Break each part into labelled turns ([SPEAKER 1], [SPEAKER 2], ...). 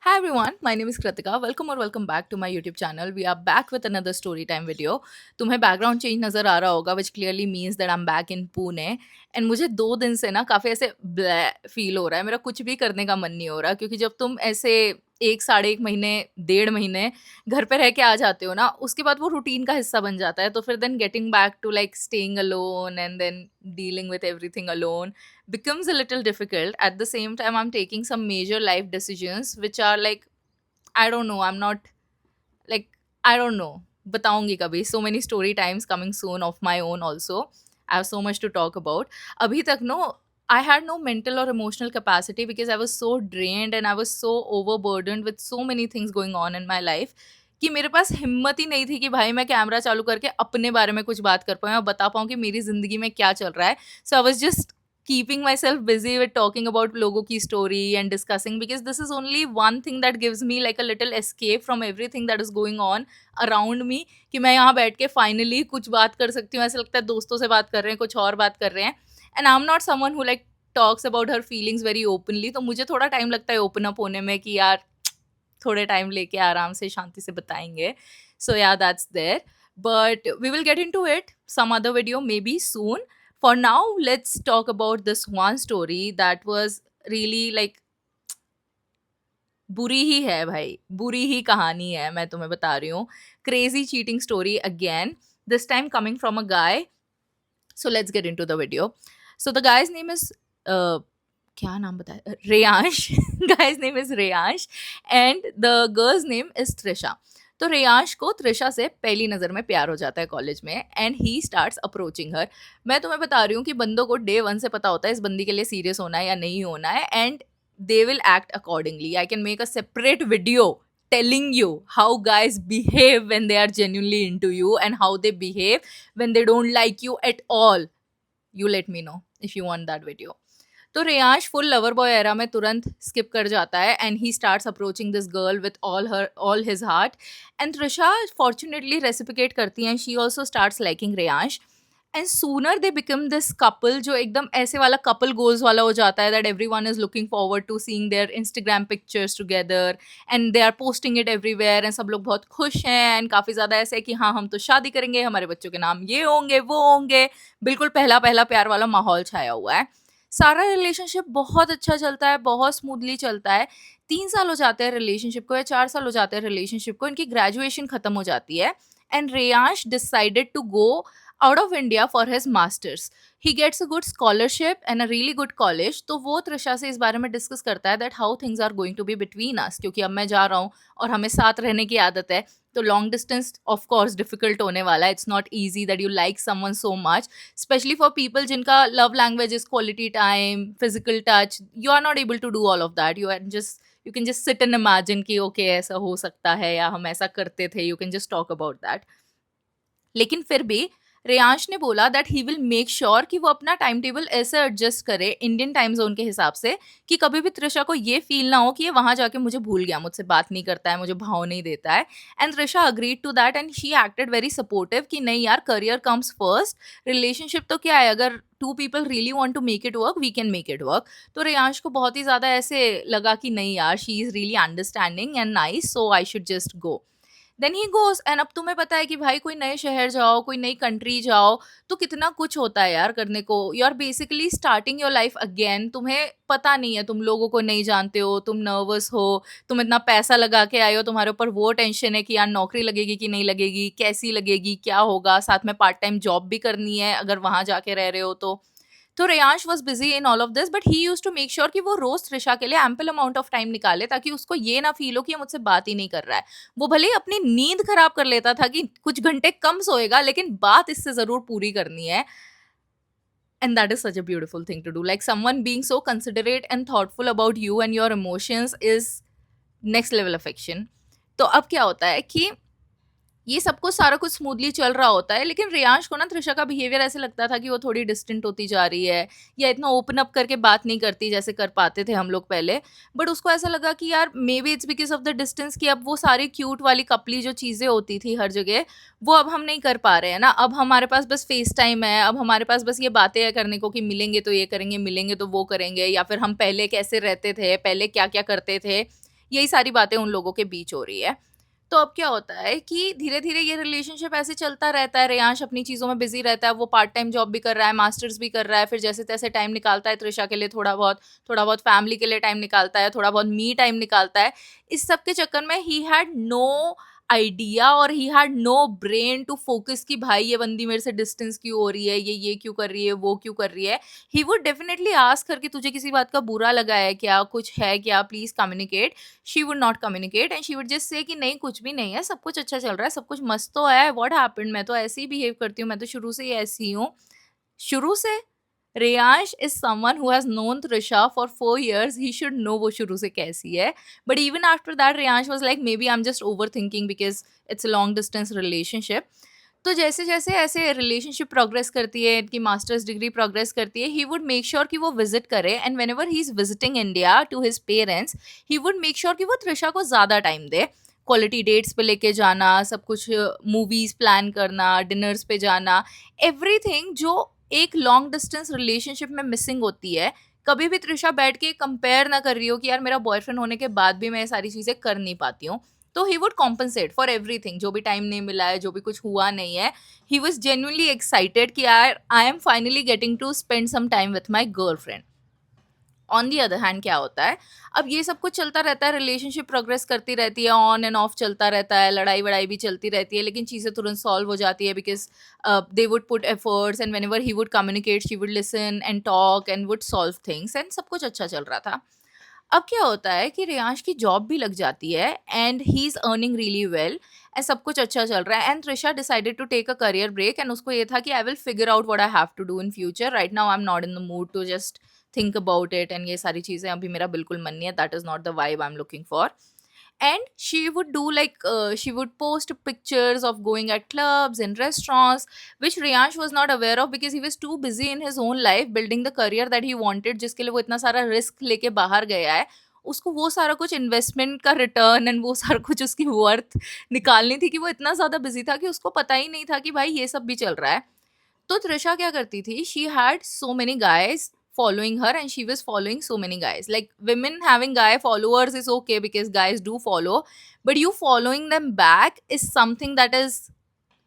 [SPEAKER 1] Hi everyone, my name is Kritika. Welcome or welcome back to my YouTube channel. We are back with another story time video. तुम्हें background change नज़र आ रहा होगा which clearly means that I'm back in Pune. And मुझे 2 दिन से ना काफ़ी ऐसे ब्लै फील हो रहा है, मेरा कुछ भी करने का मन नहीं हो रहा, क्योंकि जब तुम ऐसे 1 साढ़े 1 महीने 1.5 महीने घर पे रह के आ जाते हो ना, उसके बाद वो रूटीन का हिस्सा बन जाता है. तो फिर then getting back to like staying alone and then dealing with everything alone becomes a little difficult. At the same time, I'm taking some major life decisions which are like, I don't know, I'm not like, I don't know. बताऊंगी कभी. So many story times coming soon of my own also. I have so much to talk about. अभी तक no, I had no mental or emotional capacity because I was so drained and I was so overburdened with so many things going on in my life कि मेरे पास हिम्मत ही नहीं थी कि भाई मैं कैमरा चालू करके अपने बारे में कुछ बात कर पाऊँ और बता पाऊँ कि मेरी ज़िंदगी में क्या चल रहा है. So I was just keeping myself busy with talking about logo ki story and discussing, because this is only one thing that gives me like a little escape from everything that is going on around me. कि मैं यहाँ बैठ के finally कुछ बात कर सकती हूँ, ऐसा लगता है दोस्तों से बात कर रहे हैं, कुछ और बात कर रहे हैं. And I'm not someone who like talks about her feelings very openly. तो मुझे थोड़ा टाइम लगता है ओपन अप होने में कि यार थोड़े टाइम लेके आराम से शांति से बताएंगे. So yeah, that's there. But we will get into it some other video maybe soon. For now, let's talk about this one story that was really like बुरी ही है भाई, बुरी ही कहानी है. मैं तुम्हें बता रही हूँ. Crazy cheating story again, this time coming from a guy. So let's get into the video. So the guy's name is क्या नाम बताया, Reyansh. Guy's name is Reyansh and the girl's name is Trisha. तो रेयांश को त्रिशा से पहली नज़र में प्यार हो जाता है कॉलेज में एंड ही स्टार्ट्स अप्रोचिंग हर. मैं तुम्हें बता रही हूँ कि बंदों को डे वन से पता होता है इस बंदी के लिए सीरियस होना है या नहीं होना है, and they will act accordingly. I can make a separate video telling you how guys behave when they are genuinely into you and how they behave when they don't like you at all. You let me know if you want that video. तो Reyansh full lover boy era में तुरंत skip कर जाता है and he starts approaching this girl with all his heart. And Trisha fortunately reciprocate करती हैं. She also starts liking Reyansh and sooner they become this couple जो एकदम ऐसे वाला कपल गोल्स वाला हो जाता है that everyone is looking forward to seeing their Instagram pictures together and they are posting it everywhere and सब लोग बहुत खुश हैं एंड काफ़ी ज़्यादा ऐसे है कि हाँ हम तो शादी करेंगे, हमारे बच्चों के नाम ये होंगे वो होंगे. बिल्कुल पहला पहला प्यार वाला माहौल छाया हुआ है. सारा रिलेशनशिप बहुत अच्छा चलता है, बहुत स्मूथली चलता है. 3 साल हो जाते हैं रिलेशनशिप को या 4 साल हो जाते हैं रिलेशनशिप को. इनकी ग्रेजुएशन खत्म हो जाती है and Reyansh decided to go out of India for his masters. He gets a good scholarship and a really good college. तो वो त्रिशा से इस बारे में डिस्कस करता है that how things are going to be between us, क्योंकि अब मैं जा रहा हूँ और हमें साथ रहने की आदत है. तो long distance of course difficult होने वाला है. It's not easy that you like someone so much, specially for people जिनका love language is quality time, physical touch. You are not able to do all of that. You can just sit and imagine कि okay ऐसा हो सकता है या हम ऐसा करते थे. You can just talk about that. लेकिन फिर भी रेयांश ने बोला that he will make sure कि वो अपना टाइम टेबल ऐसे एडजस्ट करे इंडियन टाइम जोन के हिसाब से कि कभी भी त्रिशा को ये फील ना हो कि ये वहाँ जाके मुझे भूल गया, मुझसे बात नहीं करता है, मुझे भाव नहीं देता है. And Trisha agreed to that and she acted very supportive कि नहीं यार, करियर कम्स फर्स्ट. रिलेशनशिप तो क्या है, अगर 2 people really want to make it work we can make it work. तो रेयांश को बहुत ही ज़्यादा ऐसे लगा कि नहीं यार, she is really understanding and nice, so I should just go. Then he goes. And अब तुम्हें पता है कि भाई कोई नए शहर जाओ, कोई नई कंट्री जाओ तो कितना कुछ होता है यार करने को. You are basically starting your life again. तुम्हें पता नहीं है, तुम लोगों को नहीं जानते हो, तुम नर्वस हो, तुम इतना पैसा लगा के आए हो, तुम्हारे ऊपर वो टेंशन है कि यार नौकरी लगेगी कि नहीं लगेगी, कैसी लगेगी, क्या होगा, साथ में पार्ट टाइम जॉब भी करनी है अगर वहाँ जाके रह रहे हो तो Reyansh was busy in all of this, but he used to make sure कि वो रोज त्रिशा के लिए एम्पल अमाउंट ऑफ टाइम निकाले ताकि उसको ये ना फील हो कि ये मुझसे बात ही नहीं कर रहा है. वो भले ही अपनी नींद खराब कर लेता था कि कुछ घंटे कम सोएगा, लेकिन बात इससे जरूर पूरी करनी है. And that is such a beautiful thing to do. Like someone being so considerate and thoughtful about you and your emotions is next level affection. तो अब क्या होता है कि ये सब कुछ सारा कुछ स्मूथली चल रहा होता है, लेकिन रेयांश को ना त्रिशा का बिहेवियर ऐसे लगता था कि वो थोड़ी डिस्टेंट होती जा रही है या इतना ओपन अप करके बात नहीं करती जैसे कर पाते थे हम लोग पहले. बट उसको ऐसा लगा कि यार may be it's because of the distance कि अब वो सारी क्यूट वाली कपली जो चीज़ें होती थी हर जगह वो अब हम नहीं कर पा रहे हैं ना. अब हमारे पास बस फेस टाइम है, अब हमारे पास बस ये बातें हैं करने को कि मिलेंगे तो ये करेंगे, मिलेंगे तो वो करेंगे, या फिर हम पहले कैसे रहते थे, पहले क्या क्या करते थे, यही सारी बातें उन लोगों के बीच हो रही है। तो अब क्या होता है कि धीरे धीरे ये रिलेशनशिप ऐसे चलता रहता है, रेयांश अपनी चीज़ों में बिजी रहता है, वो पार्ट टाइम जॉब भी कर रहा है, मास्टर्स भी कर रहा है, फिर जैसे तैसे टाइम निकालता है त्रिशा के लिए, थोड़ा बहुत फैमिली के लिए टाइम निकालता है, थोड़ा बहुत मी टाइम निकालता है। इस सब के चक्कर में ही हैड नो आइडिया और he had no brain to focus कि भाई ये बंदी मेरे से डिस्टेंस क्यों हो रही है, ये क्यों कर रही है, वो क्यों कर रही है। ही वुड डेफिनेटली आस्क कर कि तुझे किसी बात का बुरा लगा है क्या, कुछ है क्या, please communicate. She would not communicate and she would just say कि नहीं कुछ भी नहीं है, सब कुछ अच्छा चल रहा है, सब कुछ मस्त तो है, व्हाट हैपेंड, मैं तो ऐसे ही बिहेव करती हूँ, मैं तो शुरू से ही ऐसी हूँ। शुरू से Reyansh is someone who has known Trisha for 4 years. He should know वो शुरू से कैसी है. But even after that, Reyansh was like, maybe I'm just overthinking because it's a long distance relationship. तो जैसे जैसे ऐसे रिलेशनशिप प्रोग्रेस करती है, इनकी मास्टर्स डिग्री प्रोग्रेस करती है, ही वुड मेक श्योर कि वो विजिट करे, and whenever he is visiting India to his parents, he would make sure कि वो त्रिशा को ज़्यादा टाइम दे, क्वालिटी डेट्स पे लेके जाना, सब कुछ मूवीज प्लान करना, डिनर्स पे जाना, एवरीथिंग जो एक लॉन्ग डिस्टेंस रिलेशनशिप में मिसिंग होती है। कभी भी त्रिशा बैठ के कंपेयर ना कर रही हो कि यार मेरा बॉयफ्रेंड होने के बाद भी मैं ये सारी चीज़ें कर नहीं पाती हूँ। तो he would compensate for everything, जो भी टाइम नहीं मिला है, जो भी कुछ हुआ नहीं है। ही वॉज जेन्युइनली एक्साइटेड कि यार I am finally getting to spend some time with my girlfriend. On the other hand क्या होता है, अब ये सब कुछ चलता रहता है, रिलेशनशिप प्रोग्रेस करती रहती है, ऑन एंड ऑफ चलता रहता है, लड़ाई वड़ाई भी चलती रहती है, लेकिन चीज़ें तुरंत सॉल्व हो जाती है because they would put efforts and whenever he would communicate she would listen and talk and would solve things, and सब कुछ अच्छा चल रहा था। अब क्या होता है कि रेयांश की जॉब भी लग जाती है and he is earning really well and सब कुछ अच्छा चल रहा है, and Trisha decided to take a career break, and उसको ये था कि I will figure out what I have to do in future, right now I am not in the mood to just think about it, and ये सारी चीज़ें अभी मेरा बिल्कुल मन नहीं है, that is not the vibe I am looking for. And she would do like she would post pictures of going at clubs and restaurants, which Riyansh was not aware of because he was too busy in his own life building the career that he wanted, जिसके लिए वो इतना सारा risk लेके बाहर गया है। उसको वो सारा कुछ इन्वेस्टमेंट का रिटर्न एंड वो सारा कुछ उसकी वर्थ निकालनी थी, कि वो इतना ज़्यादा बिजी था कि उसको पता ही नहीं था कि भाई ये सब भी चल रहा है। तो त्रिशा क्या करती थी, she had so many guys following her and she was following so many guys. Like women having guy followers is okay because guys do follow, but you following them back is something that is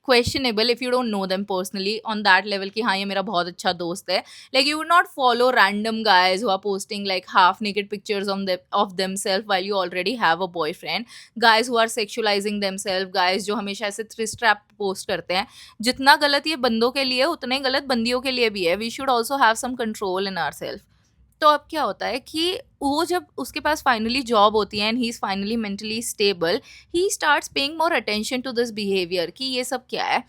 [SPEAKER 1] questionable if you don't know them personally on that level कि हाँ ये मेरा बहुत अच्छा दोस्त है। Like you would not follow random guys who are posting like half naked pictures of themselves while you already have a boyfriend, guys who are sexualizing themselves, guys जो हमेशा ऐसे thirst trap post करते हैं। जितना गलत ये बंदों के लिए उतना ही गलत बंदियों के लिए भी है। We should also have some control in ourselves. तो अब क्या होता है कि वो जब उसके पास फाइनली जॉब होती है and he is finally mentally stable, he starts paying more attention to this behaviour कि ये सब क्या है।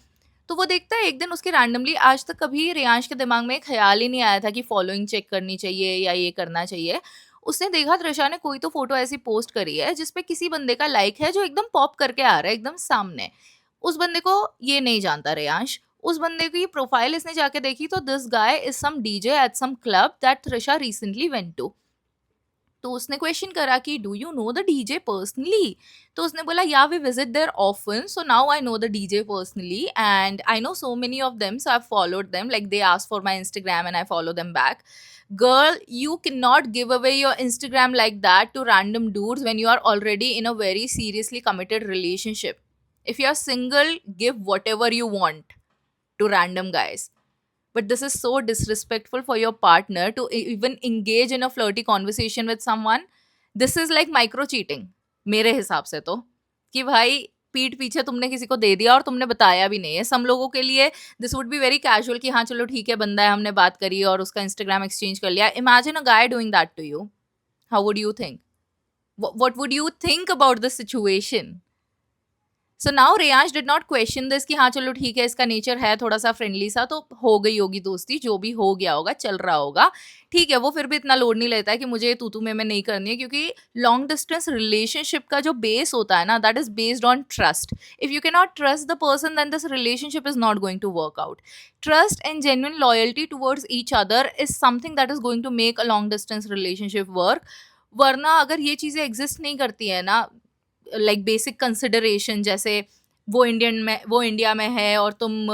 [SPEAKER 1] तो वो देखता है एक दिन उसके रैंडमली, आज तक कभी रेयांश के दिमाग में ख्याल ही नहीं आया था कि फॉलोइंग चेक करनी चाहिए या ये करना चाहिए। उसने देखा त्रिशा ने कोई तो फोटो ऐसी पोस्ट करी है जिसपे किसी बंदे का लाइक है जो एकदम पॉप करके आ रहा है एकदम सामने। उस बंदे को ये नहीं जानता रेयांश। उस बंदे की प्रोफाइल इसने जाके देखी तो this guy is some DJ at some club that Trisha recently went to. तो उसने क्वेश्चन करा कि do you know the DJ personally. तो उसने बोला yeah we visit there often, so now I know the DJ personally and I know so many of them, so I followed them, like they ask for my Instagram and I follow them back. Girl, you cannot give away your Instagram like that to random dudes when you are already in a very seriously committed relationship. If you are single, give whatever you want to random guys. But this is so disrespectful for your partner to even engage in a flirty conversation with someone. This is like micro cheating मेरे हिसाब से तो, कि भाई पीठ पीछे तुमने किसी को दे दिया और तुमने बताया भी नहीं है। सम लोगों के लिए this would be very casual कि हाँ चलो ठीक है बंदा है, हमने बात करी और उसका इंस्टाग्राम एक्सचेंज कर लिया। Imagine a guy doing that to you, how would you think, what would you think about this situation. So now Reyansh did not question this कि हाँ चलो ठीक है इसका नेचर है थोड़ा सा फ्रेंडली सा, तो हो गई होगी दोस्ती, जो भी हो गया होगा चल रहा होगा, ठीक है। वो फिर भी इतना लोड नहीं लेता है कि मुझे तू तू में नहीं करनी है, क्योंकि लॉन्ग डिस्टेंस रिलेशनशिप का जो बेस होता है ना, that is based on trust. If you can not trust the person then this relationship is not going to work out. Trust and genuine loyalty towards each other is something that is going to make a long distance relationship work. वरना अगर ये चीज़ें exist नहीं करती है ना, like basic consideration जैसे वो इंडिया में है और तुम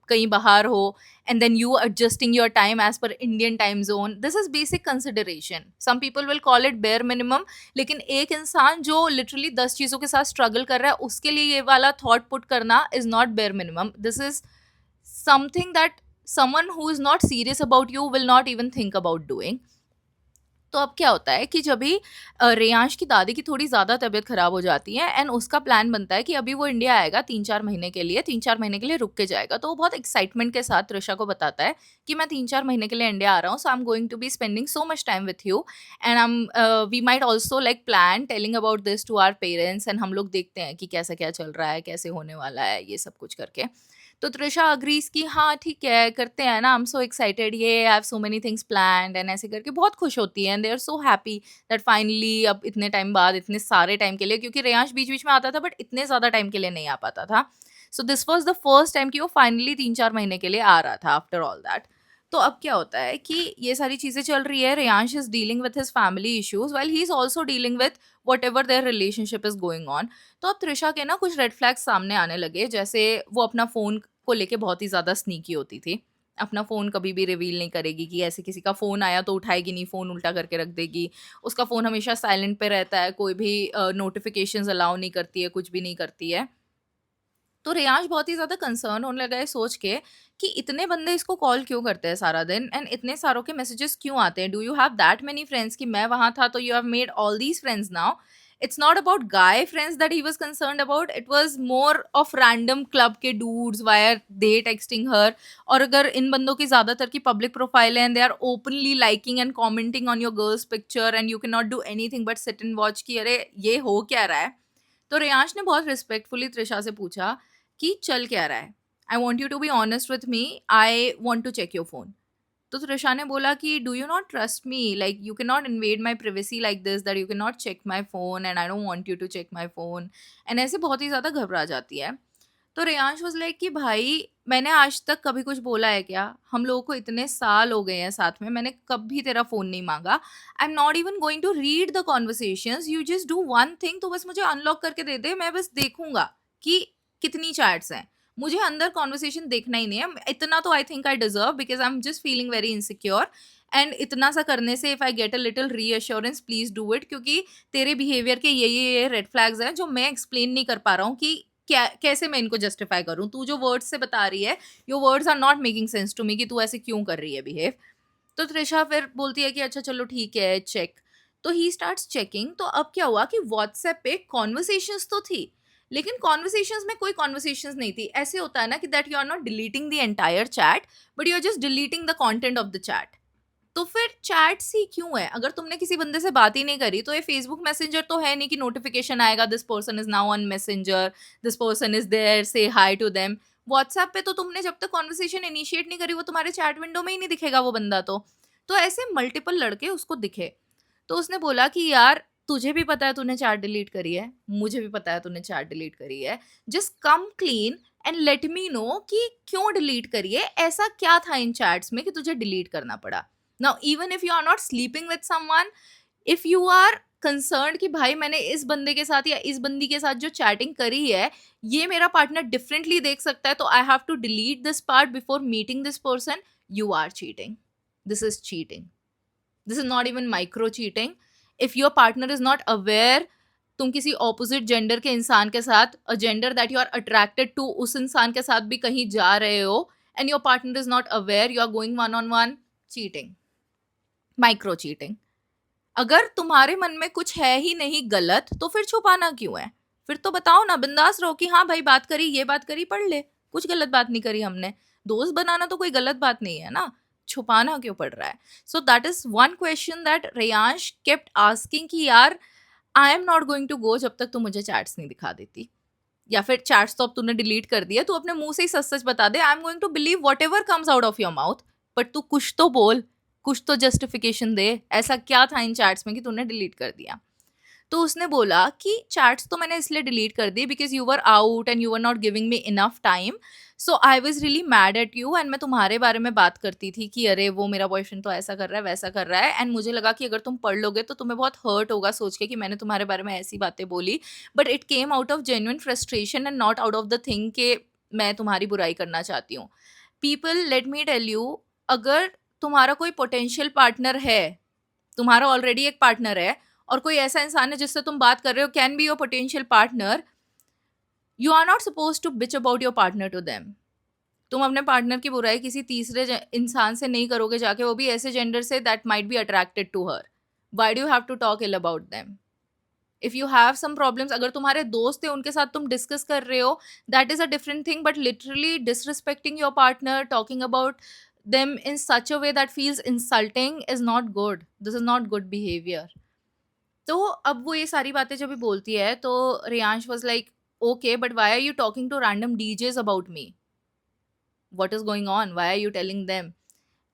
[SPEAKER 1] कहीं बाहर हो, and then you adjusting your time as per Indian time zone. This is basic consideration. Some people will call it bare minimum, लेकिन एक इंसान जो literally 10 चीज़ों के साथ struggle कर रहा है उसके लिए ये वाला thought put करना is not bare minimum. This is something that someone who is not serious about you will not even think about doing. तो अब क्या होता है कि जब भी रेयांश की दादी की थोड़ी ज़्यादा तबीयत ख़राब हो जाती है एंड उसका प्लान बनता है कि अभी वो इंडिया आएगा 3-4 महीने के लिए, 3-4 महीने के लिए रुक के जाएगा। तो वो बहुत एक्साइटमेंट के साथ त्रिशा को बताता है कि मैं 3-4 महीने के लिए इंडिया आ रहा हूँ, so I am going to be spending so much time with you and we might also like plan telling about this to our parents, and हम लोग देखते हैं कि कैसा क्या चल रहा है, कैसे होने वाला है, ये सब कुछ करके। तो त्रिशा अग्रीज की हाँ ठीक है करते हैं ना, आई एम सो एक्साइटेड, ये I have so many things planned, and ऐसे करके बहुत खुश होती है and they are so happy that finally अब इतने टाइम बाद, इतने सारे टाइम के लिए, क्योंकि रेयांश बीच बीच में आता था बट इतने ज़्यादा टाइम के लिए नहीं आ पाता था। So this was the first time कि वो फाइनली 3-4 महीने के लिए आ रहा था आफ्टर ऑल दैट। तो अब क्या होता है कि ये सारी चीज़ें चल रही है, Reyansh is dealing with his family issues while he is also dealing with what ever their relationship is going on. तो अब त्रिशा के ना कुछ रेड फ्लैग्स सामने आने लगे, जैसे वो अपना फ़ोन को लेके बहुत ही ज़्यादा स्नीकी होती थी। अपना फ़ोन कभी भी रिवील नहीं करेगी कि ऐसे किसी का फ़ोन आया तो उठाएगी नहीं, फ़ोन उल्टा करके रख देगी। उसका फ़ोन हमेशा साइलेंट पे रहता है, कोई भी नोटिफिकेशंस अलाउ नहीं करती है, कुछ भी नहीं करती है। तो रेयांश बहुत ही ज़्यादा कंसर्न होने लगा है सोच के कि इतने बंदे इसको कॉल क्यों करते हैं सारा दिन एंड इतने सारों के मैसेजेस क्यों आते हैं। Do you have that many friends कि मैं वहाँ था तो you have made all these friends now. It's not about guy friends that he was concerned about, it was more of random club के dudes where they texting her. और अगर इन बंदों की ज़्यादातर की पब्लिक प्रोफाइल है and they are openly liking and commenting on your girl's picture and you can not do any thing but sit and watch कि अरे ये हो क्या रहा है। तो रेयांश ने बहुत रिस्पेक्टफुली त्रिशा से पूछा कि चल क्या रहा है, I want you to be honest with me, I want to check your phone. तो त्रिशा ने बोला कि do you not trust me, like you can not invade my privacy like this, that you can not check my phone and I don't want you to check my phone, and ऐसे बहुत ही ज़्यादा घबरा जाती है। तो Reyansh was like कि भाई मैंने आज तक कभी कुछ बोला है क्या, हम लोगों को इतने साल हो गए हैं साथ में, मैंने कभी तेरा फ़ोन नहीं मांगा, I am not even going to read the conversations, you just do one thing, तो बस मुझे अनलॉक करके दे दे, मैं बस देखूंगा कि कितनी चैट्स हैं, मुझे अंदर कॉन्वर्सेशन देखना ही नहीं है। इतना तो I think I deserve because I am just feeling very insecure, and इतना सा करने से if I get a little reassurance please do it, क्योंकि तेरे बिहेवियर के ये रेड फ्लैग्स हैं जो मैं एक्सप्लेन नहीं कर पा रहा हूँ कि क्या कैसे मैं इनको जस्टिफाई करूँ। तू जो वर्ड्स से बता रही है, your words are not making sense to me कि तू ऐसे क्यों कर रही है बिहेव। तो त्रिशा फिर बोलती है कि अच्छा चलो ठीक है चेक। तो ही स्टार्ट्स चेकिंग। तो अब क्या हुआ कि व्हाट्सएप पे कॉन्वर्सेशंस तो थी, लेकिन कॉन्वर्सेशंस में कोई कॉन्वर्सेशंस नहीं थी। ऐसे होता है ना कि that you are not deleting the entire chat but you are just deleting the content of the chat. तो फिर चैट्स ही क्यों है? अगर तुमने किसी बंदे से बात ही नहीं करी तो ये फेसबुक मैसेंजर तो है नहीं कि नोटिफिकेशन आएगा this person is now on Messenger, this person is there, say hi to them. WhatsApp पे तो तुमने जब तक कॉन्वर्सेशन इनिशिएट नहीं करी वो तुम्हारे चैट विंडो में ही नहीं दिखेगा वो बंदा। तो ऐसे मल्टीपल लड़के उसको दिखे। तो उसने बोला कि यार तुझे भी पता है तूने चैट डिलीट करी है, मुझे भी पता है तूने चैट डिलीट करी है, just come clean and let me know कि क्यों डिलीट करी है, ऐसा क्या था इन चैट्स में कि तुझे डिलीट करना पड़ा। Now even if you are not sleeping with someone, if you are concern कि भाई मैंने इस बंदे के साथ या इस बंदी के साथ जो चैटिंग करी है ये मेरा पार्टनर डिफरेंटली देख सकता है, तो I have to delete this part before meeting this person, you are cheating. This is cheating, this is not even micro cheating. If your partner is not aware तुम किसी ऑपोजिट जेंडर के इंसान के साथ, a gender that you are attracted to, उस इंसान के साथ भी कहीं जा रहे हो and your partner is not aware, you are going one on one, cheating, micro cheating. अगर तुम्हारे मन में कुछ है ही नहीं गलत तो फिर छुपाना क्यों है? फिर तो बताओ ना, बिंदास रहो कि हाँ भाई बात करी, ये बात करी, पढ़ ले, कुछ गलत बात नहीं करी हमने। दोस्त बनाना तो कोई गलत बात नहीं है ना, छुपाना क्यों पड़ रहा है? So that is one question that Reyansh kept asking कि यार I am not going to go जब तक तू मुझे चैट्स नहीं दिखा देती, या फिर चैट्स तो अब तूने डिलीट कर दिया, तू अपने मुंह से ही सच सच बता दे, I am going to believe whatever comes out of your mouth, but तू कुछ तो बोल, कुछ तो जस्टिफिकेशन दे, ऐसा क्या था इन चैट्स में कि तूने डिलीट कर दिया। तो उसने बोला कि चैट्स तो मैंने इसलिए डिलीट कर दी because you were out and you were not giving me enough time, so I was really mad at you and मैं तुम्हारे बारे में बात करती थी कि अरे वो मेरा बॉयफ्रेंड तो ऐसा कर रहा है वैसा कर रहा है, एंड मुझे लगा कि अगर तुम पढ़ लोगे तो तुम्हें बहुत हर्ट होगा सोच के कि मैंने तुम्हारे बारे में ऐसी बातें बोली, but it came out of genuine frustration and not out of the thing कि मैं तुम्हारी बुराई करना चाहती हूँ. People, let me tell you, अगर तुम्हारा कोई पोटेंशियल पार्टनर है, तुम्हारा ऑलरेडी एक पार्टनर है और कोई ऐसा इंसान है जिससे तुम बात कर रहे हो, can be your potential partner, you are not supposed to bitch about your partner to them. तुम अपने पार्टनर की बुराई किसी तीसरे इंसान से नहीं करोगे जाके, वो भी ऐसे जेंडर से that might be attracted to her. Why do you have to talk ill about them? If you have some problems, अगर तुम्हारे दोस्त है उनके साथ तुम डिस्कस कर रहे हो, that is a different thing, but literally disrespecting your partner, talking about them in such a way that feels insulting is not good. This is not good behavior. तो अब वो ये सारी बातें जब भी बोलती है तो Reyansh was like, okay but why are you talking to random DJs about me? What is going on? Why are you telling them?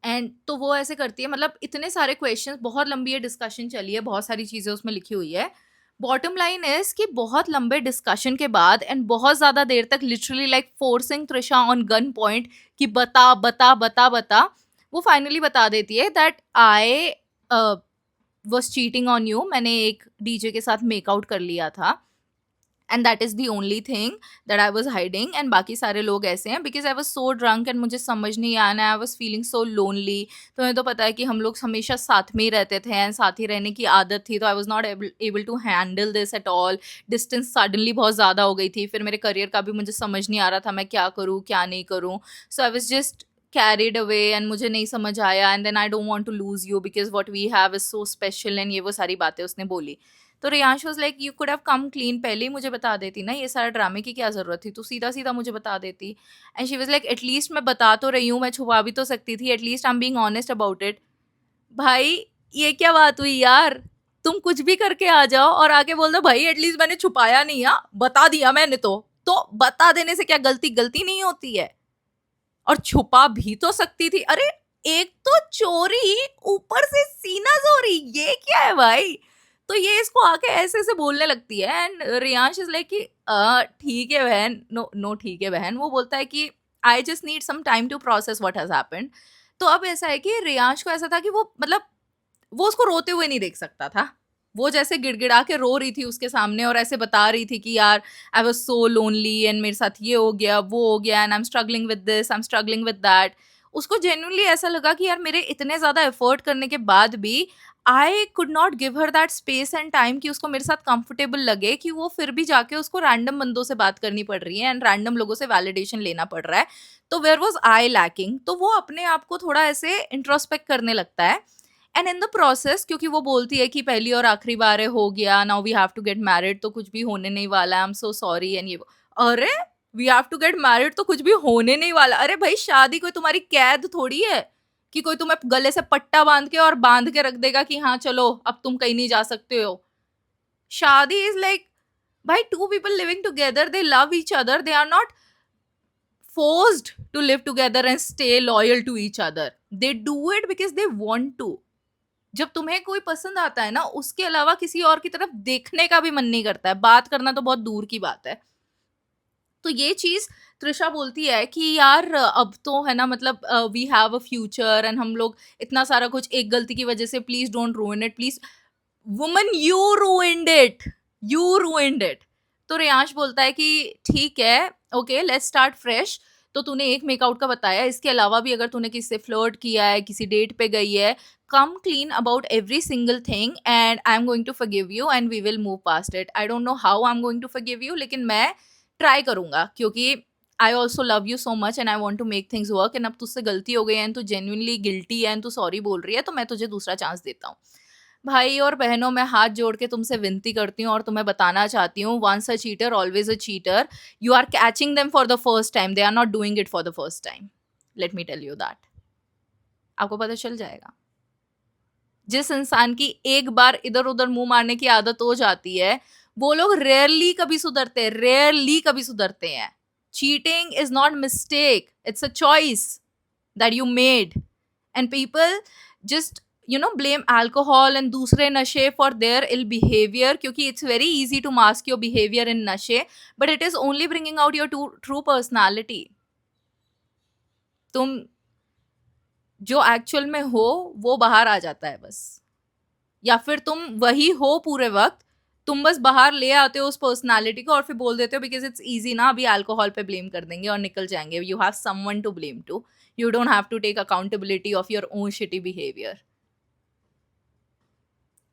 [SPEAKER 1] And तो वो ऐसे करती है, मतलब इतने सारे क्वेश्चंस, बहुत लंबी है डिस्कशन चली है, बहुत सारी चीज़ें उसमें लिखी हुई है. बॉटम लाइन इज कि बहुत लंबे डिस्कशन के बाद एंड बहुत ज़्यादा देर तक literally like forcing Trisha on gun point कि बता बता बता बता, वो फाइनली बता देती है that I was cheating on you. मैंने एक डीजे के साथ मेकआउट कर लिया था and that is the only thing that I was hiding, and बाकी सारे लोग ऐसे हैं because I was so drunk and मुझे समझ नहीं आना, I was feeling so lonely. तुम्हें तो पता है कि हम लोग हमेशा साथ में ही रहते थे एंड साथ ही रहने की आदत थी, तो I was not able to handle this at all. Distance suddenly बहुत ज़्यादा हो गई थी, फिर मेरे करियर का भी मुझे समझ नहीं आ रहा था मैं क्या करूँ क्या नहीं करूँ. So I was just carried away and मुझे नहीं समझ आया, and then I don't want to lose you because what we have is so special, and ये वो सारी बातें उसने बोली. तो Reyansh was like, you could have come clean, पहले ही मुझे बता देती ना, ये सारा ड्रामे की क्या ज़रूरत थी, तू सीधा सीधा मुझे बता देती. And she was like, at least मैं बता तो रही हूँ, मैं छुपा भी तो सकती थी, at least I am being honest about it. भाई ये क्या बात हुई यार? तुम कुछ भी करके आ जाओ और आके बोल दो भाई एटलीस्ट मैंने छुपाया नहीं, या बता दिया मैंने, तो बता देने से क्या गलती गलती नहीं होती है? और छुपा भी तो सकती थी. अरे एक तो चोरी, ऊपर से सीना चोरी, ये क्या है भाई? तो ये इसको आके ऐसे ऐसे बोलने लगती है एंड रियांश इज लाइक कि ठीक है बहन, नो नो ठीक है बहन. वो बोलता है कि I just need some time to process what has happened. तो अब ऐसा है कि रियांश को ऐसा था कि वो मतलब वो उसको रोते हुए नहीं देख सकता था. वो जैसे गिड़गिड़ा के रो रही थी उसके सामने और ऐसे बता रही थी कि यार I was so lonely and मेरे साथ ये हो गया वो हो गया and I am struggling with this, I am struggling with that. उसको जेन्युइनली ऐसा लगा कि यार मेरे इतने ज़्यादा एफर्ट करने के बाद भी I could not give her that space and time कि उसको मेरे साथ कंफर्टेबल लगे, कि वो फिर भी जाके उसको रैंडम बंदों से बात करनी पड़ रही है एंड रैंडम लोगों से वैलिडेशन लेना पड़ रहा है. तो वेयर वॉज आई लैकिंग? तो वो अपने आप को थोड़ा ऐसे इंट्रोस्पेक्ट करने लगता है. एंड इन द प्रोसेस, क्योंकि वो बोलती है कि पहली और आखिरी बार है, हो गया, now we have to get married, तो कुछ भी होने नहीं वाला, I am so sorry and ये अरे we have to get married तो कुछ भी होने नहीं वाला? अरे भाई शादी कोई तुम्हारी कैद थोड़ी है कि कोई तुम्हें गले से पट्टा बांध के रख देगा कि हाँ चलो अब तुम कहीं नहीं जा सकते हो. शादी इज लाइक, भाई two people living together, they love each other, they are not forced to live together and stay loyal to each other. They do it because they want to. जब तुम्हें कोई पसंद आता है ना, उसके अलावा किसी और की तरफ देखने का भी मन नहीं करता है, बात करना तो बहुत दूर की बात है. तो ये चीज त्रिशा बोलती है कि यार अब तो है ना, मतलब we have a future and हम लोग इतना सारा कुछ एक गलती की वजह से, please don't रूइन it please. Woman you ruined it, you ruined it. तो रियांश बोलता है कि ठीक है, ओके लेट्स स्टार्ट फ्रेश. तो तूने एक मेकआउट का बताया, इसके अलावा भी अगर तूने किसी से फ्लर्ट किया है, किसी डेट पे गई है, come clean about every single thing and I'm going to forgive you and we will move past it. I don't know how I'm going to forgive you, लेकिन मैं ट्राई करूंगा क्योंकि I also love you so much and I want to make things work. And अब तुझसे गलती हो गई है एंड तू जेन्युइनली गिल्टी है एंड तू सॉरी बोल रही है, तो मैं तुझे दूसरा चांस देता हूँ. भाई और बहनों, मैं हाथ जोड़ के तुमसे विनती करती हूँ और तुम्हें बताना चाहती हूँ, once a cheater always a cheater. You are catching them for the first time, they are not doing it for the first time. Let me tell you that. आपको पता चल जाएगा. जिस इंसान की एक बार इधर उधर मुंह मारने की आदत हो जाती है, वो लोग रेयरली कभी सुधरते, रेयरली कभी सुधरते हैं. Cheating is not mistake, it's a choice that you made. And people just blame alcohol and दूसरे नशे for their ill behavior, क्योंकि it's very easy to mask your behavior in नशे, but it is only bringing out your true personality. तुम जो actual में हो वो बाहर आ जाता है बस, या फिर तुम वही हो पूरे वक्त, तुम बस बाहर ले आते हो उस पर्सनालिटी को और फिर बोल देते हो बिकॉज इट्स इजी ना, अभी अल्कोहल पे ब्लेम कर देंगे और निकल जाएंगे. You have someone to blame to, you don't have to take accountability of your own shitty behaviour.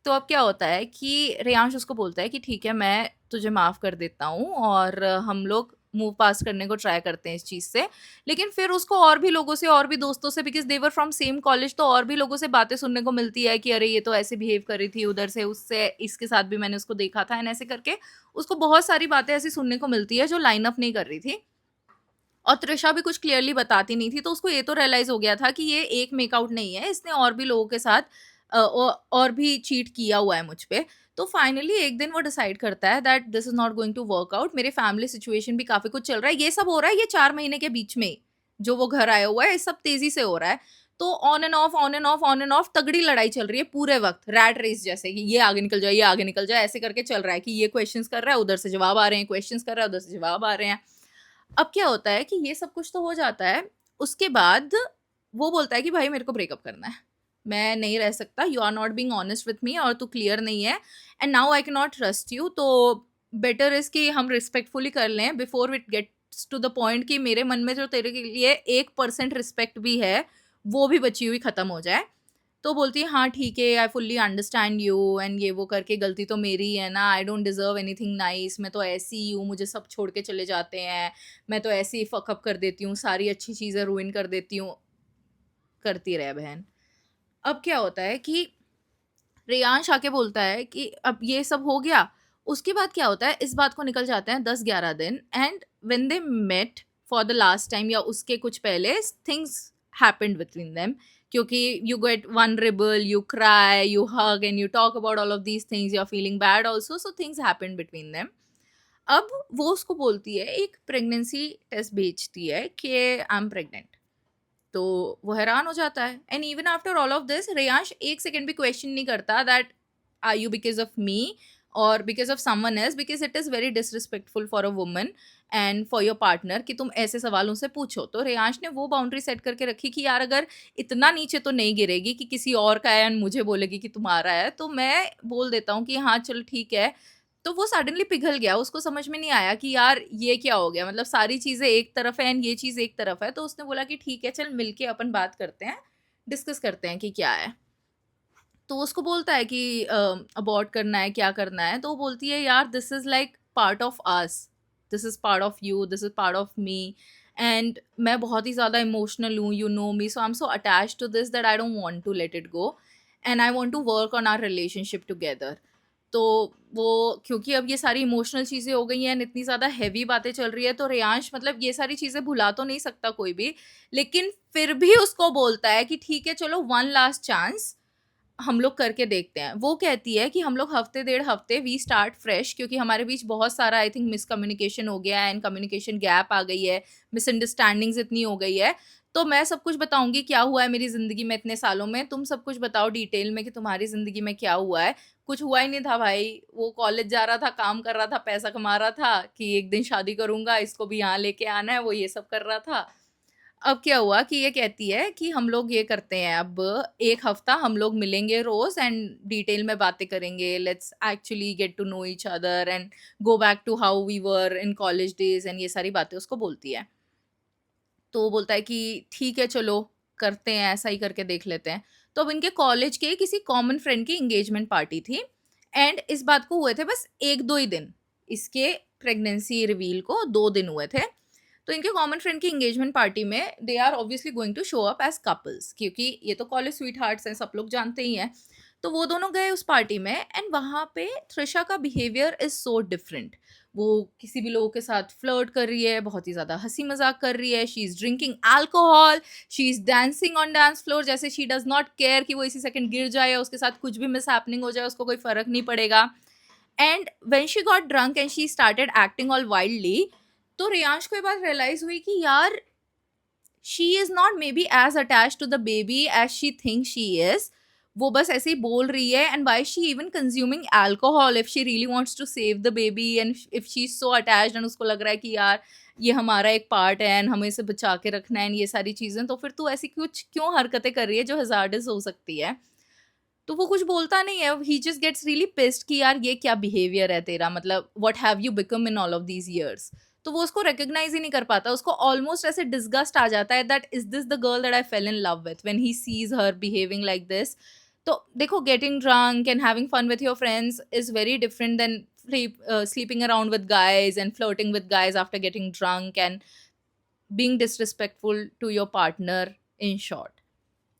[SPEAKER 1] तो अब क्या होता है कि रेयांश उसको बोलता है कि ठीक है मैं तुझे माफ़ कर देता हूँ और हम लोग मूव पास करने को ट्राई करते हैं इस चीज़ से. लेकिन फिर उसको और भी लोगों से, और भी दोस्तों से, because they're from same college, तो और भी लोगों से बातें सुनने को मिलती है कि अरे ये तो ऐसे बिहेव कर रही थी, उधर से उससे इसके साथ भी मैंने उसको देखा था, एंड ऐसे करके उसको बहुत सारी बातें ऐसी सुनने को मिलती है जो लाइन अप नहीं कर रही थी. और त्रिशा भी कुछ क्लियरली बताती नहीं थी, तो उसको ये तो रियलाइज़ हो गया था कि ये एक मेकआउट नहीं है, इसने और भी लोगों के साथ और भी चीट किया हुआ है मुझ पे. तो फाइनली एक दिन वो डिसाइड करता है that this is not going to work out. मेरे फैमिली सिचुएशन भी काफ़ी कुछ चल रहा है, ये सब हो रहा है ये 4 महीने के बीच में, जो वो घर आया हुआ है, ये सब तेज़ी से हो रहा है. तो on end of, on end of, on end of तगड़ी लड़ाई चल रही है पूरे वक़्त, रैट रेस जैसे कि ये आगे निकल जाए, ये आगे निकल जाए, ऐसे करके चल रहा है कि ये क्वेश्चंस कर रहा है, उधर से जवाब आ रहे हैं, क्वेश्चंस कर रहा है, उधर से जवाब आ रहे हैं. अब क्या होता है कि ये सब कुछ तो हो जाता है, उसके बाद वो बोलता है कि भाई मेरे को ब्रेकअप करना है, मैं नहीं रह सकता, you are not being honest with me और तू क्लियर नहीं है, and now I can not trust you. तो बेटर इज़ कि हम रिस्पेक्टफुली कर लें before it gets to the point कि मेरे मन में जो तेरे के लिए 1% रिस्पेक्ट भी है वो भी बची हुई ख़त्म हो जाए. तो बोलती है हाँ ठीक है, I fully understand you, and ये वो करके गलती तो मेरी है ना, I don't deserve anything nice, मैं तो ऐसी ही हूँ, मुझे सब छोड़ के चले जाते हैं, मैं तो ऐसे ही फकअप कर देती हूँ, सारी अच्छी चीज़ें रूइन कर देती हूँ. करती रहे बहन. अब क्या होता है कि रेयांश आके बोलता है कि अब ये सब हो गया. उसके बाद क्या होता है, इस बात को निकल जाते हैं 10-11 दिन, and when they met for the last time या उसके कुछ पहले, थिंग्स हैपेंड बिटवीन देम, क्योंकि you get vulnerable, you cry, you hug and you talk about all of these things, you are feeling bad also, so things happened between them. अब वो उसको बोलती है, एक प्रेगनेंसी टेस्ट भेजती है कि आई एम प्रेग्नेंट. तो वो हैरान हो जाता है, and even after all of this Reyansh एक सेकेंड भी क्वेश्चन नहीं करता that are you because of me और because of someone else, because it is very disrespectful for a woman and for your partner कि तुम ऐसे सवालों से पूछो. तो रेयांश ने वो बाउंड्री सेट करके रखी कि यार अगर इतना नीचे तो नहीं गिरेगी कि किसी और का है एंड मुझे बोलेगी कि तुम्हारा है, तो मैं बोल देता हूँ कि हाँ चलो ठीक है. तो वो सडनली पिघल गया, उसको समझ में नहीं आया कि यार ये क्या हो गया, मतलब सारी चीज़ें एक तरफ है एंड ये चीज़ एक तरफ है. तो उसने बोला कि ठीक है चल मिलके अपन बात करते हैं, डिस्कस करते हैं कि क्या है. तो उसको बोलता है कि अबॉर्ट करना है, क्या करना है. तो वो बोलती है यार this is like part of us, this is part of you, this is part of me, and मैं बहुत ही ज़्यादा इमोशनल हूँ, you know me, so I am so attached to this that I don't want to let it go and I want to work on our relationship together. तो वो क्योंकि अब ये सारी इमोशनल चीज़ें हो गई हैं, इतनी ज़्यादा हैवी बातें चल रही है, तो रेयांश मतलब ये सारी चीज़ें भुला तो नहीं सकता कोई भी, लेकिन फिर भी उसको बोलता है कि ठीक है चलो वन लास्ट चांस हम लोग करके देखते हैं. वो कहती है कि हम लोग हफ्ते 1.5 हफ्ते वी स्टार्ट फ्रेश, क्योंकि हमारे बीच बहुत सारा आई थिंक मिसकम्युनिकेशन हो गया है एंड कम्युनिकेशन गैप आ गई है, मिसअंडरस्टैंडिंग्स इतनी हो गई है. तो मैं सब कुछ बताऊंगी क्या हुआ है मेरी ज़िंदगी में इतने सालों में, तुम सब कुछ बताओ डिटेल में कि तुम्हारी ज़िंदगी में क्या हुआ है. कुछ हुआ ही नहीं था भाई, वो कॉलेज जा रहा था, काम कर रहा था, पैसा कमा रहा था कि एक दिन शादी करूंगा, इसको भी यहाँ लेके आना है, वो ये सब कर रहा था. अब क्या हुआ कि ये कहती है कि हम लोग ये करते हैं, अब 1 हफ्ता हम लोग मिलेंगे रोज एंड डिटेल में बातें करेंगे, let's actually get to know each other and go back to how we were in college days, and ये सारी बातें उसको बोलती है. तो वो बोलता है कि ठीक है चलो करते हैं, ऐसा ही करके देख लेते हैं. तो अब इनके कॉलेज के किसी कॉमन फ्रेंड की एंगेजमेंट पार्टी थी, एंड इस बात को हुए थे बस 1-2 ही दिन, इसके प्रेगनेंसी रिवील को 2 दिन हुए थे. तो इनके कॉमन फ्रेंड की एंगेजमेंट पार्टी में they are obviously going to show up as couples, क्योंकि ये तो कॉलेज स्वीट हार्ट्स हैं, सब लोग जानते ही हैं. तो वो दोनों गए उस पार्टी में, एंड वहाँ पे त्रिशा का बिहेवियर इज़ सो डिफरेंट. वो किसी भी लोगों के साथ फ्लर्ट कर रही है, बहुत ही ज़्यादा हंसी मजाक कर रही है, she is drinking alcohol, she is dancing on dance floor, जैसे शी डज नॉट केयर कि वो इसी सेकंड गिर जाए या उसके साथ कुछ भी मिस हैपनिंग हो जाए, उसको कोई फ़र्क नहीं पड़ेगा. And when she got drunk and she started acting all wildly, तो रियांश को ये बात रियलाइज हुई कि यार she is not maybe as attach to the baby as she think she is. वो बस ऐसे ही बोल रही है, and why she even consuming alcohol if she really wants to save the baby, and if she is so attached and उसको लग रहा है कि यार ये हमारा एक पार्ट है एंड हमें इसे बचा के रखना है एंड ये सारी चीजें, तो फिर तू ऐसी कुछ क्यों हरकतें कर रही है जो हजार्डस हो सकती है। तो वो कुछ बोलता नहीं है, ही जस्ट गेट्स रियली पिस्ड कि यार ये क्या बिहेवियर है तेरा, मतलब what have you become in all of these years. तो वो उसको रिकॉग्नाइज ही नहीं कर पाता, उसको ऑलमोस्ट ऐसे डिस्गस्ट आ जाता है that is this the girl that I fell in love with when he sees her behaving like this. तो देखो, getting drunk and having fun with your friends is very different than sleeping around with guys and flirting with guys after getting drunk and being disrespectful to your partner, in short.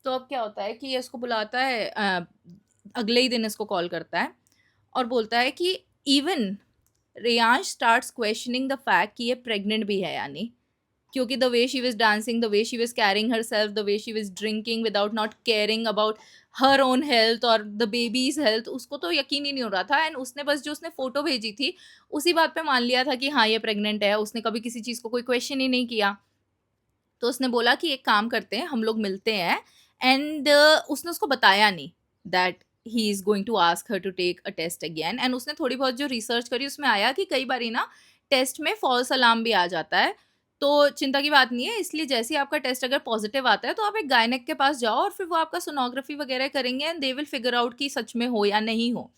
[SPEAKER 1] तो अब क्या होता है कि ये इसको बुलाता है, अगले ही दिन इसको कॉल करता है और बोलता है कि even Reyansh starts questioning the fact कि ये प्रेग्नेंट भी है यानी, क्योंकि the way she was dancing, the way she was carrying her self, the way she was drinking without not caring about her own health और द बेबीज हेल्थ, उसको तो यकीन ही नहीं हो रहा था। एंड उसने बस जो उसने फोटो भेजी थी उसी बात पे मान लिया था कि हाँ ये प्रेग्नेंट है, उसने कभी किसी चीज़ को कोई क्वेश्चन ही नहीं किया। तो उसने बोला कि एक काम करते हैं, हम लोग मिलते हैं, एंड उसने उसको बताया नहीं that he is going to ask her to take a test again. And उसने थोड़ी बहुत जो रिसर्च करी उसमें आया कि कई बार ना टेस्ट में फॉल्स अलार्म भी आ जाता है, तो चिंता की बात नहीं है। इसलिए जैसे ही आपका टेस्ट अगर पॉजिटिव आता है तो आप एक गायनेक के पास जाओ और फिर वो आपका सोनोग्राफी वगैरह करेंगे and they will figure out कि सच में हो या नहीं हो।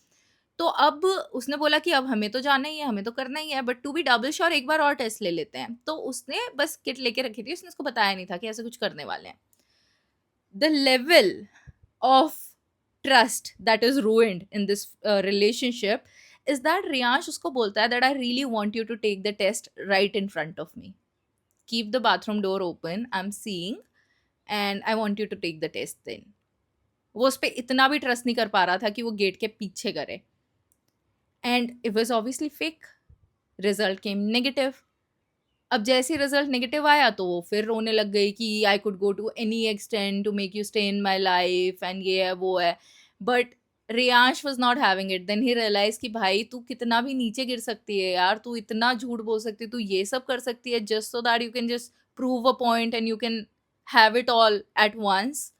[SPEAKER 1] तो अब उसने बोला कि अब हमें तो जाना ही है, हमें तो करना ही है, but to be double sure एक बार और टेस्ट ले लेते हैं। तो उसने बस किट लेके रखी थी, उसने उसको बताया नहीं था कि ऐसे कुछ करने वाले हैं। The level of trust that is ruined in this relationship is that Riyansh उसको बोलता है that I really want you to take the test right in front of me, keep the bathroom door open, I am seeing and I want you to take the test then. वो उस पर इतना भी trust नहीं कर पा रहा था कि वो गेट के पीछे करे, and it was obviously fake. Result came negative. अब जैसे रिजल्ट नेगेटिव आया तो वो फिर रोने लग गई कि I could go to any extent to make you stay in my life and ये है वो है, but Riyansh was not having it. Then he realise कि भाई तू कितना भी नीचे गिर सकती है यार, तू इतना झूठ बोल सकती है, तू ये सब कर सकती है just so that you can just prove a point and you can have it all at once.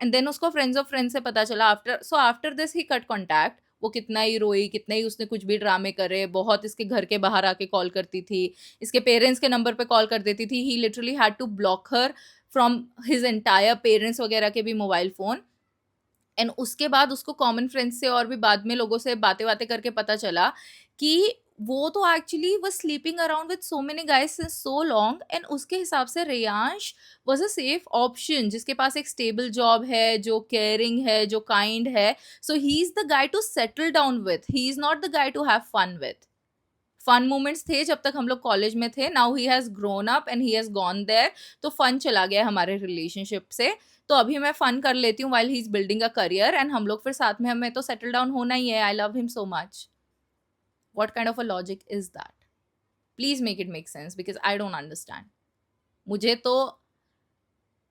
[SPEAKER 1] And then उसको फ्रेंड्स ऑफ फ्रेंड्स से पता चला after this he cut contact. वो कितना ही रोई, कितना ही उसने कुछ भी ड्रामे करे, बहुत इसके घर के बाहर आके कॉल करती थी, इसके पेरेंट्स के नंबर पे कॉल कर देती थी। He literally had to block her from his entire parents वगैरह के भी मोबाइल फ़ोन। एंड उसके बाद उसको कॉमन फ्रेंड्स से और भी बाद में लोगों से बातें बातें करके पता चला कि वो तो एक्चुअली वो sleeping around with so many guys since so long, and उसके हिसाब से Reyansh was a safe option जिसके पास एक स्टेबल जॉब है, जो केयरिंग है, जो काइंड है। So he is the guy to settle down with, he is not the guy to have fun with. Fun moments थे जब तक हम लोग कॉलेज में थे, now he has grown up and he has gone there, तो fun चला गया हमारे रिलेशनशिप से। तो अभी मैं फन कर लेती हूँ while he is building a career, and हम लोग फिर साथ में, हमें तो सेटल डाउन होना ही है। I love him so much. What kind of a logic is that? Please make it make sense because I don't understand. मुझे तो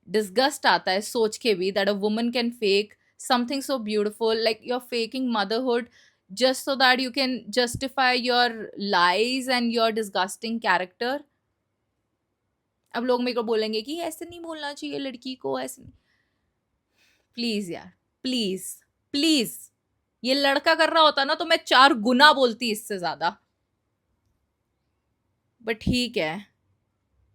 [SPEAKER 1] डिस्गस्ट आता है सोच के भी that a woman can fake something so beautiful, like you're faking motherhood just so that you can justify your lies and your disgusting character. अब लोग मेरे को बोलेंगे कि ऐसे नहीं बोलना चाहिए लड़की को, ऐसे नहीं। प्लीज यार, प्लीज प्लीज, ये लड़का कर रहा होता ना तो मैं 4 गुना बोलती इससे ज्यादा, बट ठीक है।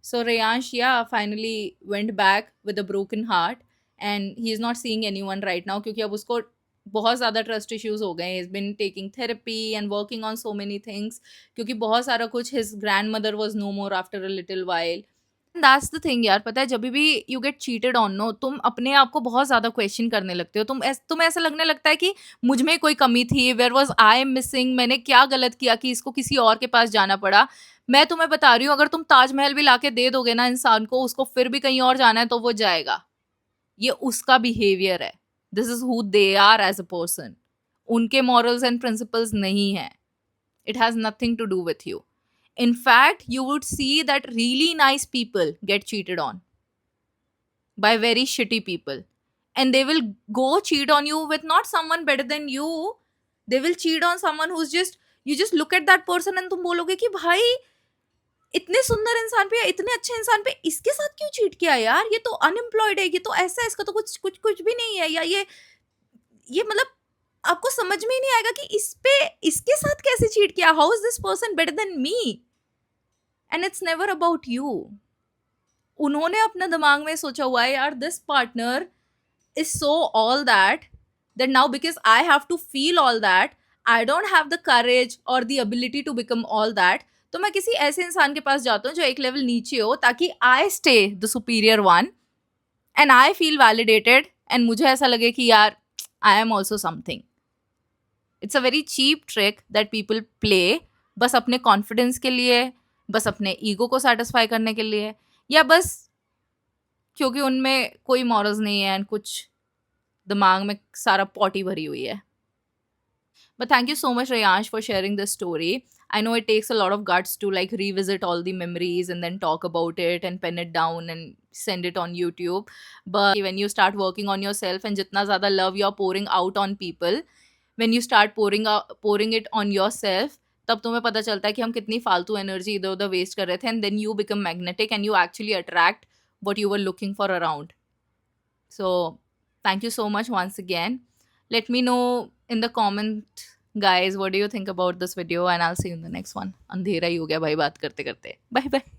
[SPEAKER 1] So Reyansh, yeah, finally went back with a broken heart and he is not seeing anyone right now क्योंकि अब उसको बहुत ज़्यादा ट्रस्ट इश्यूज हो गए। He's been taking therapy and working on so many things क्योंकि बहुत सारा कुछ, his grandmother was no more after a little while. That's the thing यार, पता है जब भी you get cheated on no, तुम अपने आप को बहुत ज्यादा क्वेश्चन करने लगते हो। तुम्हें ऐसा लगने लगता है कि मुझ में कोई कमी थी, वेयर वाज आई मिसिंग, मैंने क्या गलत किया कि इसको किसी और के पास जाना पड़ा। मैं तुम्हें बता रही हूँ, अगर तुम ताजमहल भी लाके दे दोगे ना इंसान को, उसको फिर भी कहीं और जाना है तो वो जाएगा। ये उसका बिहेवियर है, this is who they are as a person. उनके मॉरल्स एंड प्रिंसिपल्स नहीं है। It has nothing to do with you. In fact, you would see that really nice people get cheated on by very shitty people. And they will go cheat on you with not someone better than you. They will cheat on someone who's just, you just look at that person and तुम बोलोगे कि भाई इतने सुंदर इंसान पे या इतने अच्छे इंसान पे इसके साथ क्यों चीट किया यार, ये तो अनएम्प्लॉयड है, ये तो ऐसा है, इसका तो कुछ कुछ कुछ भी नहीं है, या ये ये मतलब आपको समझ में ही नहीं आएगा कि इस पे इसके साथ कैसे चीट किया, how is this person better than me, and it's never about you. उन्होंने अपने दिमाग में सोचा हुआ है यार this partner is so all that now because I have to feel all that, I don't have the courage or the ability to become all that. तो मैं किसी ऐसे इंसान के पास जाता हूँ जो एक लेवल नीचे हो, ताकि I stay the superior one and I feel validated and मुझे ऐसा लगे कि यार I am also something. It's a very cheap trick that people play, बस अपने कॉन्फिडेंस के लिए, बस अपने ईगो को सेटिस्फाई करने के लिए, या बस क्योंकि उनमें कोई मॉरल्स नहीं है एंड कुछ दिमाग में सारा पॉटी भरी हुई है. But thank you so much, Rayansh, for sharing this story. I know it takes a lot of guts to like revisit all the memories and then talk about it and pen it down and send it on YouTube. But when you start working on yourself and jitna zyada love you're pouring out on people, when you start pouring it on yourself, तब तुम्हें पता चलता है कि हम कितनी फालतू energy इधर उधर वेस्ट कर रहे थे, and then you become magnetic and you actually attract what you were looking for around. So thank you so much once again. Let me know in the comment, guys, what do you think about this video, and I'll see you in the next one. अंधेरा ही हो गया भाई बात करते करते. Bye bye.